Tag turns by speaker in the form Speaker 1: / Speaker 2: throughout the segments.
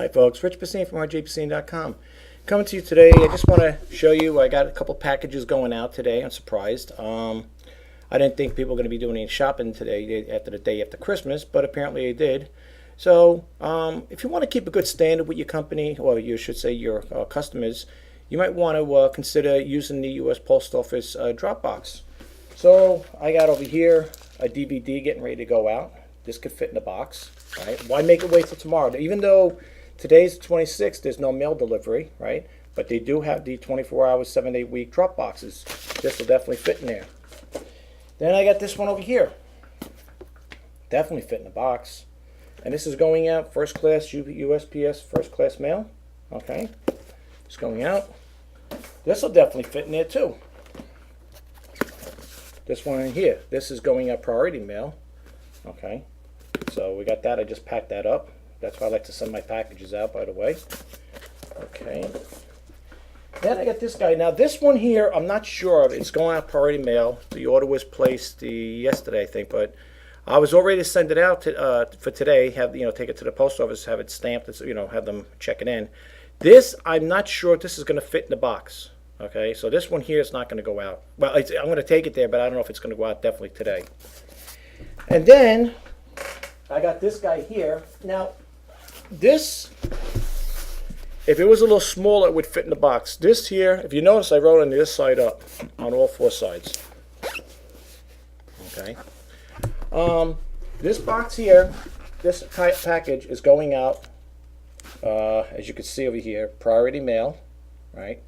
Speaker 1: Hi folks, Rich Pasini from rjpasini-com. Coming to you today, I just want to show you, I got a couple packages going out today. I'm surprised. I didn't think people were going to be doing any shopping today after the day after Christmas, but apparently they did. So if you want to keep a good standard with your company, or you should say your customers, you might want to consider using the U.S. Post Office drop box. So I got over here a DVD getting ready to go out. This could fit in the box, right? Why make it wait till tomorrow? Even though today's the 26th, there's no mail delivery, right? But they do have the 24-hour, 7-day week drop boxes. This will definitely fit in there. Then I got this one over here. Definitely fit in the box. And this is going out first class USPS first class mail. Okay. It's going out. This will definitely fit in there too. This one in here. This is going out priority mail. Okay. So we got that. I just packed that up. That's why I like to send my packages out, by the way. Okay. Then I got this guy. Now this one here, I'm not sure. It's going out priority mail. The order was placed yesterday, I think, but I was all ready to send it out for today. Have take it to the post office, have it stamped, have them check it in. This, I'm not sure if this is going to fit in the box. Okay, so this one here is not going to go out. Well, I'm going to take it there, but I don't know if it's going to go out definitely today. And then I got this guy here. Now, this, if it was a little smaller, it would fit in the box. This here, if you notice, I wrote on this side up, on all four sides. Okay. This box here, this package is going out, as you can see over here, priority mail, right?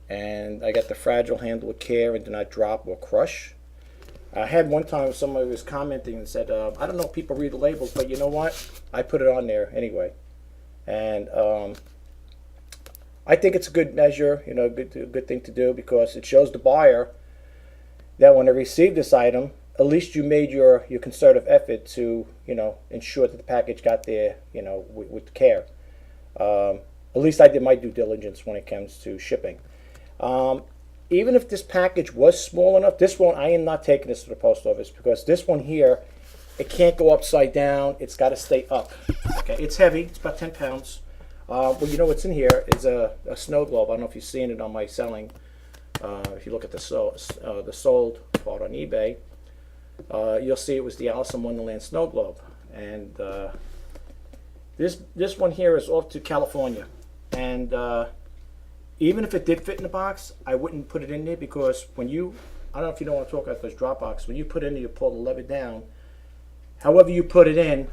Speaker 1: And I got the fragile, handle with care, and do not drop or crush. I had one time somebody was commenting and said, I don't know if people read the labels, but you know what? I put it on there anyway. And I think it's a good measure, good thing to do, because it shows the buyer that when they receive this item, at least you made your concerted effort to, ensure that the package got there, with care. At least I did my due diligence when it comes to shipping. Even if this package was small enough, this one, I am not taking this to the post office, because this one here, it can't go upside down. It's got to stay up. Okay, it's heavy. It's about 10 pounds. Well, you know what's in here is a snow globe. I don't know if you've seen it on my selling. If you look at the sold part on eBay, you'll see it was the Alice in Wonderland snow globe. And this one here is off to California. And even if it did fit in the box, I wouldn't put it in there, because when you, I don't know if you know what I'm talking about, those drop boxes, when you put it in there, you pull the lever down. However you put it in,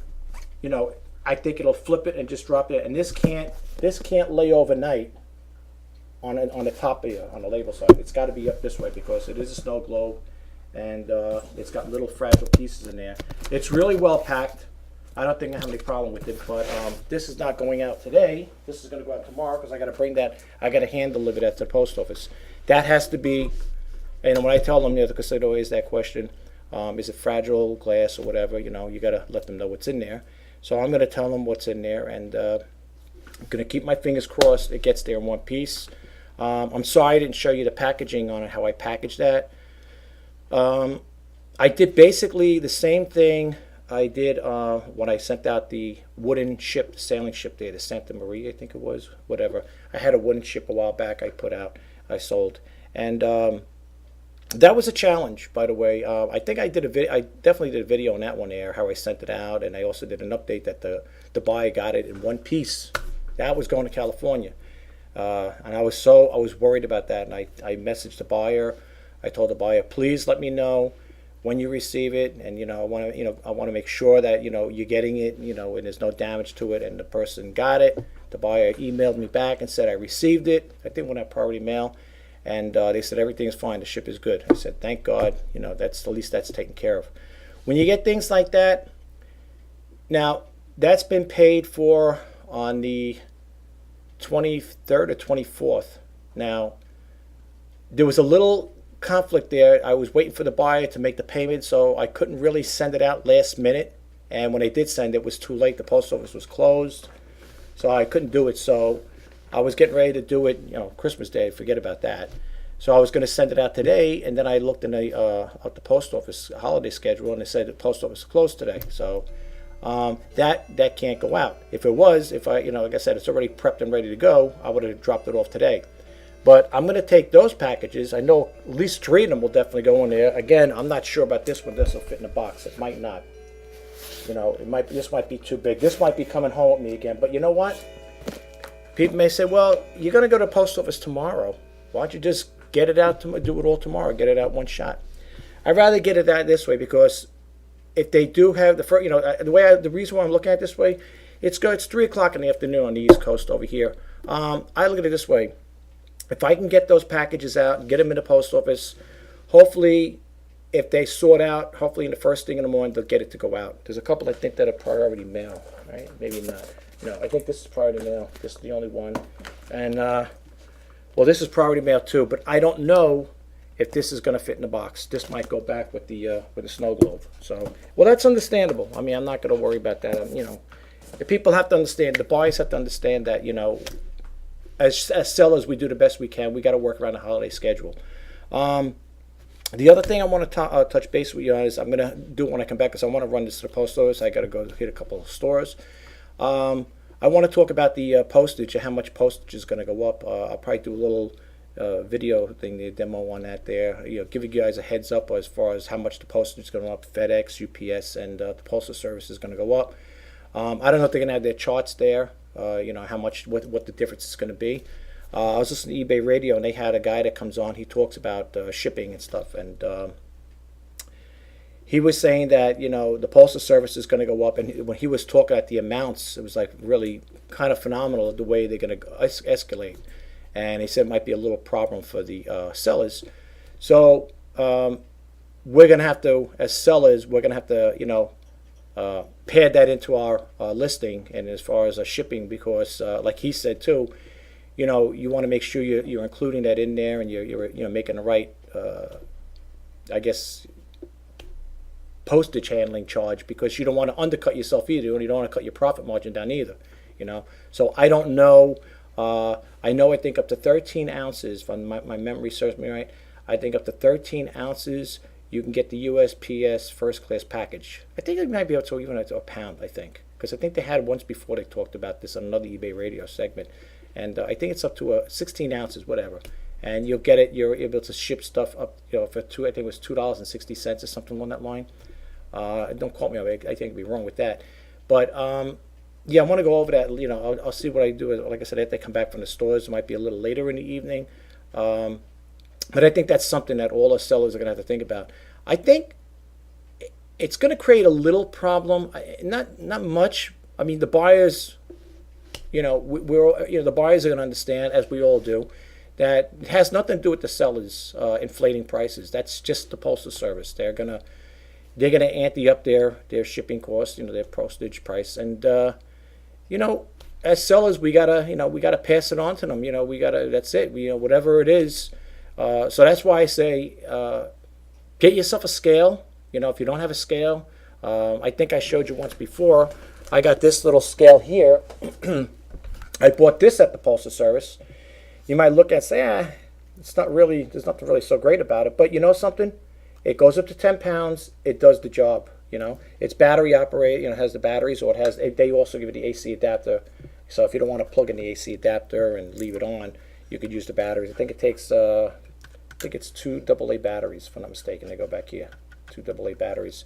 Speaker 1: I think it'll flip it and just drop it. And this can't lay overnight on the top here, on the label side. It's got to be up this way, because it is a snow globe, and it's got little fragile pieces in there. It's really well packed. I don't think I have any problem with it, but this is not going out today. This is going to go out tomorrow, because I got to bring that. I got to hand deliver that to the post office. That has to be, and when I tell them, because they always that question, is it fragile glass or whatever? You got to let them know what's in there. So I'm going to tell them what's in there, and I'm going to keep my fingers crossed it gets there in one piece. I'm sorry I didn't show you the packaging on it, how I packaged that. I did basically the same thing I did when I sent out the wooden ship, the sailing ship there, the Santa Maria, I think it was, whatever. I had a wooden ship a while back I sold. And that was a challenge, by the way. I think I definitely did a video on that one there, how I sent it out, and I also did an update that the buyer got it in one piece. That was going to California. And I was worried about that, and I messaged the buyer. I told the buyer, please let me know when you receive it, and I want to make sure that you're getting it, and there's no damage to it. And the person got it. The buyer emailed me back and said I received it. I think when I priority mail, and they said everything is fine. The ship is good. I said thank God. That's at least that's taken care of. When you get things like that, now that's been paid for on the 23rd or 24th. Now there was a little conflict there. I was waiting for the buyer to make the payment, so I couldn't really send it out last minute, and when I did send it, it was too late. The post office was closed, so I couldn't do it. So I was getting ready to do it, Christmas Day, forget about that. So I was going to send it out today, and then I looked in the post office holiday schedule, and it said the post office is closed today. So that can't go out. If it was, if I, like I said, it's already prepped and ready to go, I would have dropped it off today. But I'm going to take those packages. I know at least 3 of them will definitely go in there. Again, I'm not sure about this one. This will fit in a box. It might not. This might be too big. This might be coming home with me again. But you know what? People may say, well, you're going to go to the post office tomorrow. Why don't you just get it out, do it all tomorrow, get it out one shot? I'd rather get it out this way, because if they do have the reason why I'm looking at it this way, it's 3 o'clock in the afternoon on the East Coast over here. I look at it this way. If I can get those packages out and get them in the post office, hopefully, if they sort out, hopefully in the first thing in the morning, they'll get it to go out. There's a couple I think that are priority mail, right? Maybe not. No, I think this is priority mail. This is the only one. And, well, this is priority mail too, but I don't know if this is going to fit in the box. This might go back with the snow globe. So, well, that's understandable. I mean, I'm not going to worry about that. The people have to understand, the buyers have to understand that, as sellers, we do the best we can. We got to work around the holiday schedule. The other thing I want to touch base with you on is I'm going to do it when I come back, because I want to run this to the post office. I got to go hit a couple of stores. I want to talk about the postage and how much postage is going to go up. I'll probably do a little video thing, the demo on that there. Giving you guys a heads up as far as how much the postage is going to go up. FedEx, UPS, and the postal service is going to go up. I don't know if they're going to have their charts there. How much, what the difference is going to be. I was listening to eBay radio, and they had a guy that comes on. He talks about shipping and stuff, and he was saying that the postal service is going to go up. And when he was talking at the amounts, it was like really kind of phenomenal the way they're going to escalate. And he said it might be a little problem for the sellers. So we're going to have to, as sellers, we're going to have to pad that into our listing, and as far as shipping, because like he said too, you want to make sure you're including that in there, and you're making the right, I guess, postage handling charge, because you don't want to undercut yourself either, and you don't want to cut your profit margin down either. So I don't know. I think up to 13 ounces, if my memory serves me right, I think up to 13 ounces you can get the USPS first class package. I think it might be up to even a pound, I think. Because I think they had once before, they talked about this on another eBay radio segment. And I think it's up to 16 ounces, whatever. And you'll get it, you're able to ship stuff up, for I think it was $2.60 or something along that line. Don't quote me on it, I think I'd be wrong with that. But yeah, I want to go over that. I'll see what I do. Like I said, after they come back from the stores, it might be a little later in the evening. But I think that's something that all the sellers are going to have to think about. I think it's going to create a little problem. Not much. I mean, the buyers, the buyers are going to understand, as we all do, that it has nothing to do with the sellers inflating prices. That's just the postal service. They're gonna ante up their shipping costs, their postage price, and as sellers, we gotta pass it on to them. That's it. Whatever it is. So that's why I say, get yourself a scale. If you don't have a scale, I think I showed you once before. I got this little scale here. I bought this at the postal service. You might look and say, there's nothing really so great about it. But you know something? It goes up to 10 pounds. It does the job. It's battery operated. It has the batteries, or they also give it the AC adapter. So if you don't want to plug in the AC adapter and leave it on, you could use the batteries. I think it takes, it's 2 AA batteries, if I'm not mistaken. They go back here, 2 AA batteries.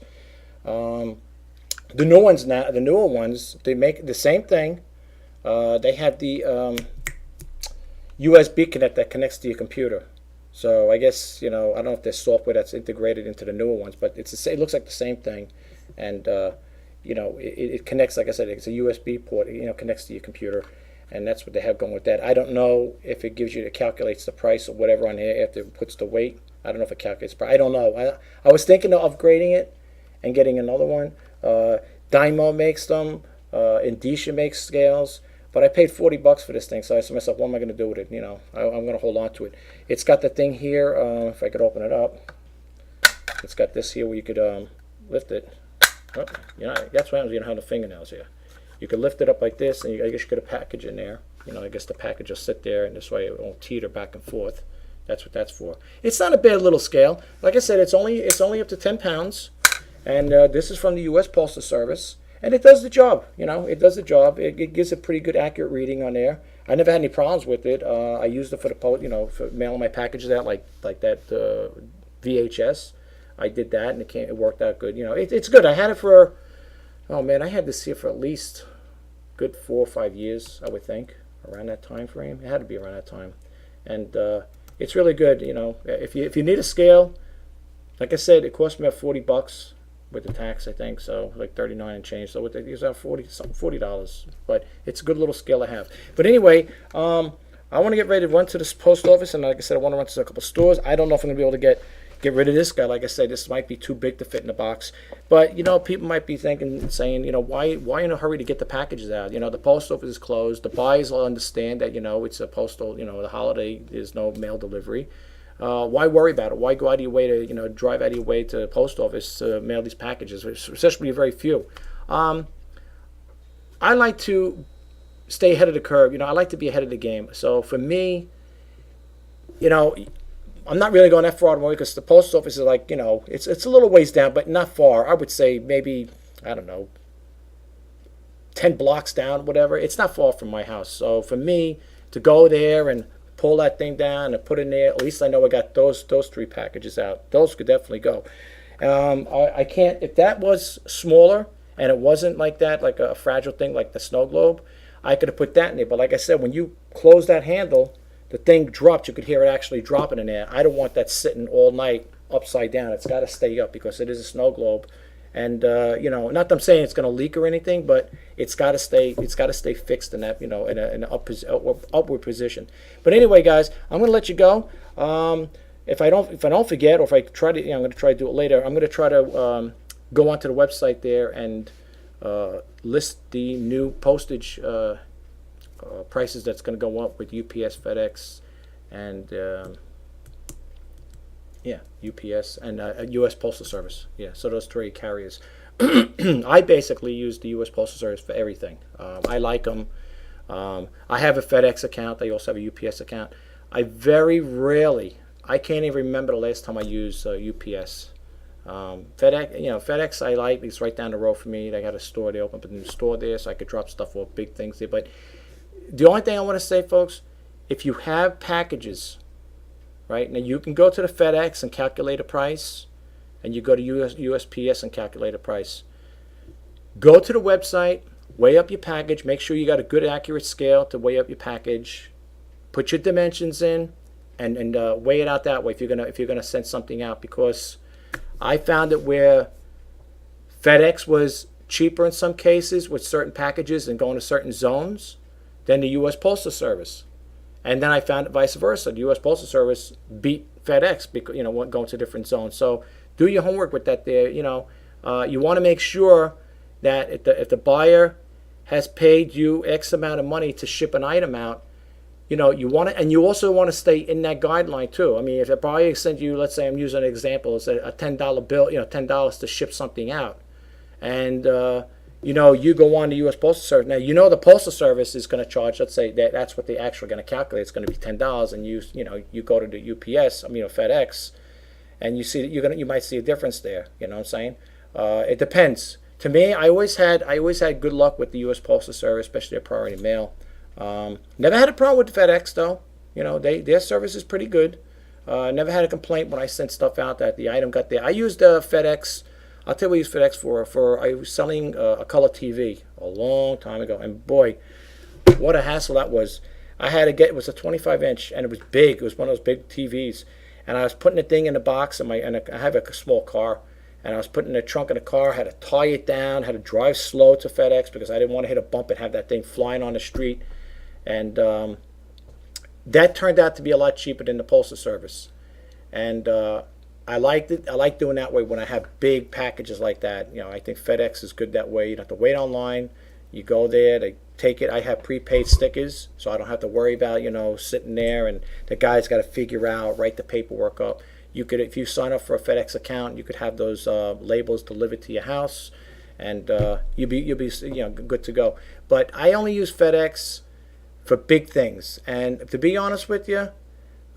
Speaker 1: The newer ones, they make the same thing. They have the USB connect that connects to your computer. So I guess, I don't know if there's software that's integrated into the newer ones, but it looks like the same thing. And, it connects, like I said, it's a USB port, connects to your computer. And that's what they have going with that. I don't know if it calculates the price or whatever on here after it puts the weight. I don't know if it calculates price. I don't know. I was thinking of upgrading it and getting another one. Dymo makes them. Indicia makes scales. But I paid $40 for this thing, so I said to myself, what am I going to do with it? I'm going to hold on to it. It's got the thing here, if I could open it up. It's got this here where you could lift it. Oh, that's why you don't have the fingernails here. You could lift it up like this, and I guess you could have a package in there. I guess the package will sit there, and this way it won't teeter back and forth. That's what that's for. It's not a bad little scale. Like I said, it's only up to 10 pounds, and this is from the U.S. Postal Service. and it does the job. It does the job. It gives a pretty good accurate reading on there. I never had any problems with it. I used it for the for mailing my packages out, like that VHS. I did that, and it worked out good. It's good. I had it for, oh man, I had this here for at least good 4 or 5 years, I would think, around that time frame. It had to be around that time, and it's really good. If you need a scale, like I said, it cost me about $40 with the tax, I think, so like 39 and change. So it's about $40, but it's a good little scale to have. But anyway, I want to get ready to run to this post office, and like I said, I want to run to a couple stores. I don't know if I'm gonna be able to get rid of this guy. Like I said, this might be too big to fit in the box. But people might be saying, why in a hurry to get the packages out? The post office is closed. The buyers will understand that it's a postal. The holiday, there's no mail delivery. Why worry about it? Why go out of your way to drive out of your way to the post office to mail these packages, especially very few? I like to stay ahead of the curve. I like to be ahead of the game. So for me, I'm not really going that far away because the post office is like, it's a little ways down, but not far. I would say maybe, I don't know, 10 blocks down, whatever. It's not far from my house. So for me to go there and pull that thing down and put it in there, at least I know I got those 3 packages out. Those could definitely go. I can't, if that was smaller and it wasn't like that, like a fragile thing like the snow globe, I could have put that in there. But like I said, when you close that handle, the thing dropped. You could hear it actually dropping in there. I don't want that sitting all night upside down. It's got to stay up because it is a snow globe. And not that I'm saying it's going to leak or anything, but it's got to stay. It's got to stay fixed in that, in an upward position. But anyway, guys, I'm going to let you go. If I don't forget, or if I try to, I'm going to try to do it later. I'm going to try to go onto the website there and list the new postage prices that's going to go up with UPS, FedEx, and UPS and U.S. Postal Service. Yeah, so those 3 carriers. I basically use the U.S. Postal Service for everything. I like them. I have a FedEx account. I also have a UPS account. I very rarely, I can't even remember the last time I used UPS. FedEx I like. It's right down the road from me. They got a store. They opened up a new store there, so I could drop stuff off, big things there. But the only thing I want to say, folks, if you have packages, right, now you can go to the FedEx and calculate a price, and you go to USPS and calculate a price. Go to the website, weigh up your package, make sure you got a good accurate scale to weigh up your package, put your dimensions in, and weigh it out that way if you're gonna send something out, because I found it where FedEx was cheaper in some cases with certain packages and going to certain zones than the U.S. Postal Service. And then I found it vice versa. The U.S. Postal Service beat FedEx because, going to different zones. So do your homework with that there. You want to make sure that if the buyer has paid you X amount of money to ship an item out, you want to, and you also want to stay in that guideline too. I mean, if a buyer sends you, let's say I'm using an example, it's a $10 bill, $10 to ship something out. And, you go on the U.S. Postal Service. Now, the Postal Service is going to charge, let's say that's what they actually going to calculate. It's going to be $10, and you go to the UPS, FedEx, and you see that you might see a difference there. You know what I'm saying? It depends. To me, I always had good luck with the U.S. Postal Service, especially their priority mail. Never had a problem with the FedEx though. Their service is pretty good. Never had a complaint when I sent stuff out that the item got there. I used FedEx. I'll tell you what I used FedEx for. I was selling a color TV a long time ago, and boy, what a hassle that was. I had to get, it was a 25-inch, and it was big. It was one of those big TVs, and I was putting the thing in the box, and I have a small car, and I was putting the trunk in the car. Had to tie it down. Had to drive slow to FedEx because I didn't want to hit a bump and have that thing flying on the street, and that turned out to be a lot cheaper than the Postal Service, and I liked it. I like doing that way when I have big packages like that. I think FedEx is good that way. You don't have to wait online. You go there, they take it. I have prepaid stickers, so I don't have to worry about, sitting there and the guy's got to figure out, write the paperwork up. You could, if you sign up for a FedEx account, you could have those labels delivered to your house, and you'll be good to go. But I only use FedEx for big things, and to be honest with you,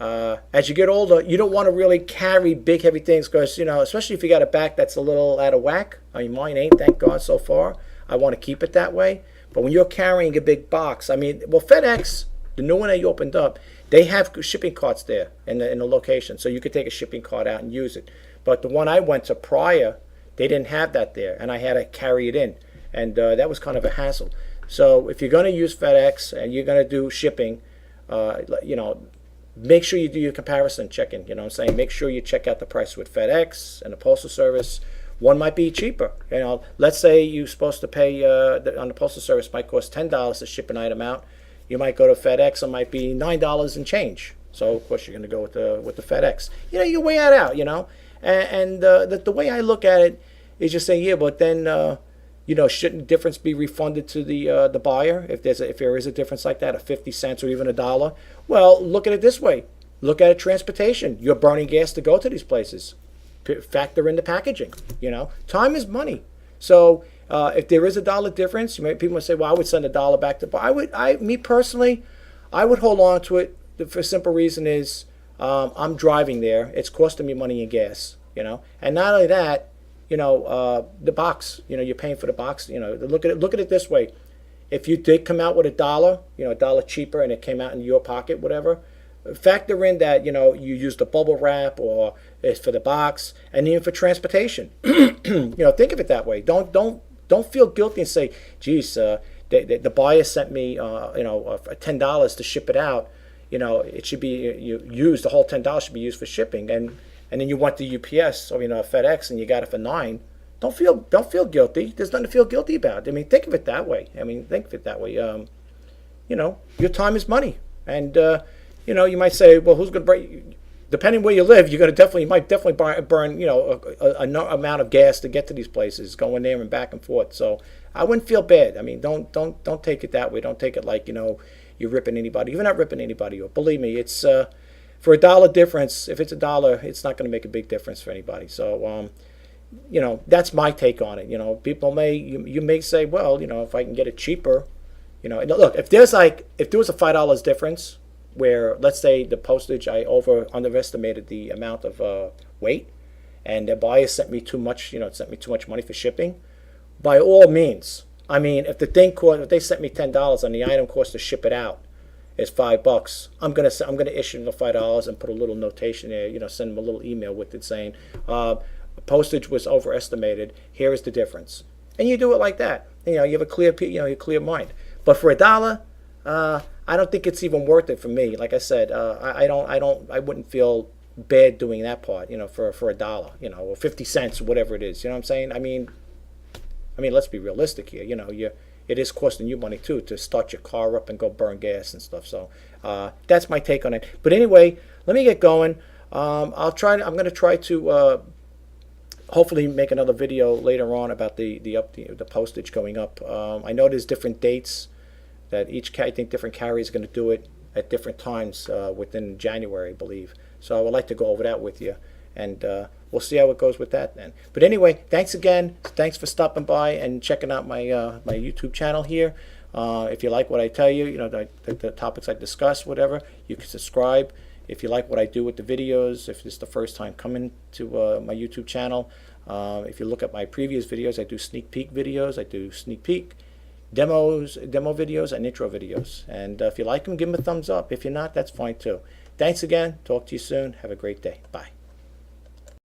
Speaker 1: as you get older, you don't want to really carry big, heavy things because, especially if you got a back that's a little out of whack. I mean, mine ain't, thank God, so far. I want to keep it that way. But when you're carrying a big box, I mean, well, FedEx, the new one that you opened up, they have shipping carts there in the location, so you could take a shipping cart out and use it. But the one I went to prior, they didn't have that there, and I had to carry it in, and that was kind of a hassle. So if you're going to use FedEx and you're going to do shipping, you know, make sure you do your comparison checking. You know what I'm saying? Make sure you check out the price with FedEx and the Postal Service. One might be cheaper. You know, let's say you're supposed to pay on the Postal Service might cost $10 to ship an item out. You might go to FedEx, it might be $9 and change. So of course you're going to go with the FedEx. You know, you weigh that out. You know, and the way I look at it is just saying, yeah, but then you know, shouldn't the difference be refunded to the buyer if there is a difference like that, of 50 cents or even $1? Well, look at it this way. Look at it, transportation. You're burning gas to go to these places. Factor in the packaging. You know, time is money. So if there is $1 difference, people might say, well, I would send $1 back to. Me personally, I would hold on to it. For a simple reason is I'm driving there. It's costing me money in gas. You know, and not only that. You know, the box, you know, you're paying for the box. You know, look at it this way. If you did come out with $1, you know, $1 cheaper, and it came out in your pocket, whatever, factor in that, you know, you used the bubble wrap or it's for the box, and even for transportation. You know, think of it that way. Don't feel guilty and say, geez, the buyer sent me, you know, $10 to ship it out. You know, it should be used. The whole $10 should be used for shipping, and then you went to UPS or, you know, FedEx, and you got it for $9. Don't feel guilty. There's nothing to feel guilty about. I mean, think of it that way. You know, your time is money, and you know, you might say, well, who's going to break? Depending where you live, you might definitely burn, you know, a amount of gas to get to these places, going there and back and forth. So I wouldn't feel bad. I mean, don't take it that way. Don't take it like, you know, you're ripping anybody. You're not ripping anybody off. Believe me, it's for $1 difference. If it's $1, it's not going to make a big difference for anybody. So you know, that's my take on it. You know, people you may say, well, you know, if I can get it cheaper, you know, look, if there was a $5 difference, where let's say the postage, I underestimated the amount of weight, and the buyer sent me too much, you know, sent me too much money for shipping, by all means. I mean, if they sent me $10 and the item cost to ship it out is $5, I'm gonna issue them the $5 and put a little notation there, you know, send them a little email with it saying, postage was overestimated. Here is the difference, and you do it like that. You know, you have a clear mind. But for $1, I don't think it's even worth it for me. Like I said, I wouldn't feel bad doing that part, you know, for $1, you know, or 50 cents, or whatever it is. You know what I'm saying? I mean, let's be realistic here. You know, it is costing you money too to start your car up and go burn gas and stuff. So that's my take on it. But anyway, let me get going. I'm going to try to hopefully make another video later on about the postage going up. I know there's different dates that I think different carriers are going to do it at different times within January, I believe. So I would like to go over that with you, and we'll see how it goes with that then. But anyway, thanks again. Thanks for stopping by and checking out my my YouTube channel here. If you like what I tell you, you know, the topics I discuss, whatever, you can subscribe. If you like what I do with the videos, if it's the first time coming to my YouTube channel, if you look at my previous videos, I do sneak peek videos. I do sneak peek demo videos and intro videos. And if you like them, give them a thumbs up. If you're not, that's fine too. Thanks again. Talk to you soon. Have a great day. Bye.